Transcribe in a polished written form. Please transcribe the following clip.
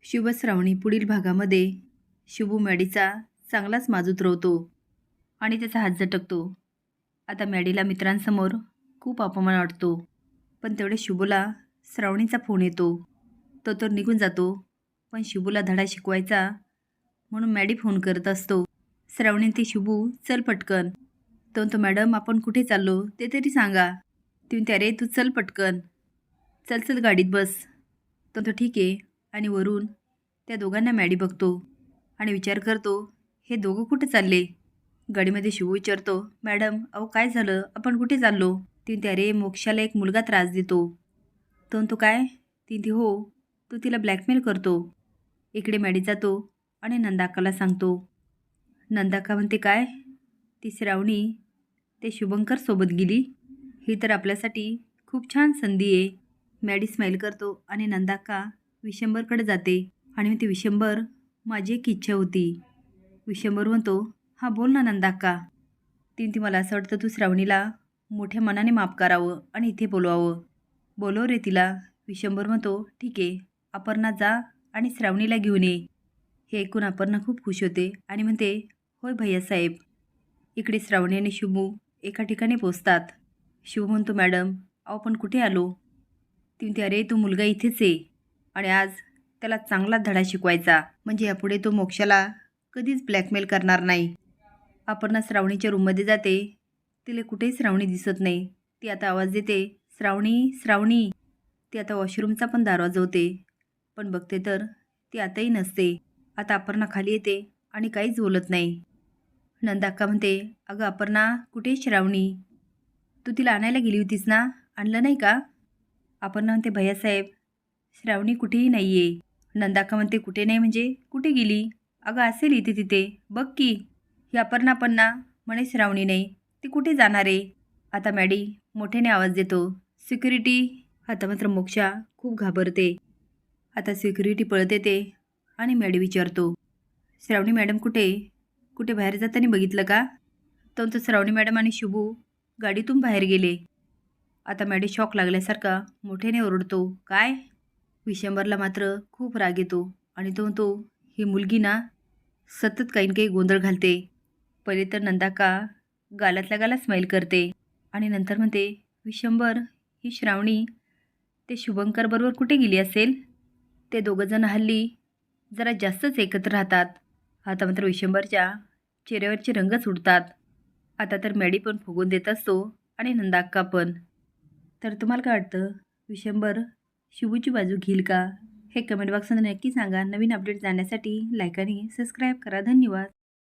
शुभ श्रावणी पुढील भागामध्ये शुभू मॅडीचा चांगलाच माज उतरवतो आणि त्याचा हात झटकतो. आता मॅडीला मित्रांसमोर खूप अपमान वाटतो, पण तेवढे शुभूला श्रावणीचा फोन येतो. तो तर निघून जातो, पण शुभूला धडा शिकवायचा म्हणून मॅडी फोन करत असतो. श्रावणी ती शुभू चल पटकन. तो मॅडम आपण कुठे चाललो ते तरी सांगा. ती म्हणते अरे तू चल पटकन, चल चल गाडीत बस. तो ठीक आहे. आणि वरून त्या दोघांना मॅडी बघतो आणि विचार करतो हे दोघं कुठे चालले. गाडीमध्ये शिवू विचारतो मॅडम अहो काय झालं, आपण कुठे चाललो. ती अरे मोक्षाला एक मुलगा त्रास देतो. तो काय. ती हो तो तिला ब्लॅकमेल करतो. इकडे मॅडी जातो आणि नंदाकाला सांगतो. नंदाका म्हणते काय. ती श्रावणी ते शुभंकर सोबत गेली. ही तर आपल्यासाठी खूप छान संधी आहे. मॅडी स्माईल करतो आणि नंदाका विशंबरकडे जाते आणि म्हणते विशंबर माझी एक इच्छा होती. विशंबर म्हणतो हां बोल ना नंदाका. ती मला असं वाटतं तू श्रावणीला मोठ्या मनाने माफ करावं आणि इथे बोलवावं. बोलव रे तिला. विशंबर म्हणतो ठीक आहे अपर्णा जा आणि श्रावणीला घेऊन ये. हे ऐकून अपर्णा खूप खुश होते आणि म्हणते होय भैयासाहेब. इकडे श्रावणी आणि शुभू एका ठिकाणी पोचतात. शुभू म्हणतो मॅडम अहो आपण कुठे आलो. ती म्हणते अरे तो मुलगा इथेच आहे आणि आज त्याला चांगला धडा शिकवायचा, म्हणजे यापुढे तो मोक्षाला कधीच ब्लॅकमेल करणार नाही. अपर्णा श्रावणीच्या रूममध्ये जाते. तिला कुठेही श्रावणी दिसत नाही. ती आता आवाज देते श्रावणी श्रावणी. ती आता वॉशरूमचा पण दरवाजा होते, पण बघते तर ती आताही नसते. आता अपर्णा खाली येते आणि काहीच बोलत नाही. नंदाक्का म्हणते अगं अपर्णा कुठे श्रावणी. तू तिला आणायला गेली होतीस ना, आणलं नाही का. अपर्णा म्हणते भैयासाहेब श्रावणी कुठेही नाही आहे. नंदाका म्हणते कुठे नाही म्हणजे कुठे गेली. अगं असेल इथे तिथे बघ की. ही अपर्णा पण ना म्हणे श्रावणी नाही, ती कुठे जाणार आहे. आता मॅडी मोठ्याने आवाज देतो सिक्युरिटी. आता मात्र मोक्षा खूप घाबरते. आता सिक्युरिटी पळत येते आणि मॅडी विचारतो श्रावणी मॅडम कुठे कुठे बाहेर जाताना बघितलं का. तो श्रावणी मॅडम आणि शुभू गाडीतून बाहेर गेले. आता मॅडी शॉक लागल्यासारखा मोठ्याने ओरडतो काय. विशंबरला मात्र खूप राग येतो आणि तो म्हणतो ही मुलगी ना सतत काही ना काही गोंधळ घालते. पहिले तर नंदाका गालातल्या गाला स्माईल करते आणि नंतर म्हणते विशंबर ही श्रावणी ते शुभंकर बरोबर कुठे गेली असेल. ते दोघंजण हल्ली जरा जास्तच एकत्र राहतात. आता मात्र विशंबरच्या चेहऱ्यावरचे रंगच उडतात. आता तर मॅडी पण फुगून देत असतो आणि नंदाक्का पण. तर तुम्हाला काय वाटतं विशंबर शुभूची बाजू घेईल का, हे कमेंट बॉक्समध्ये नक्की सांगा. नवीन अपडेट जाण्यासाठी लाईक आणि सबस्क्राईब करा. धन्यवाद.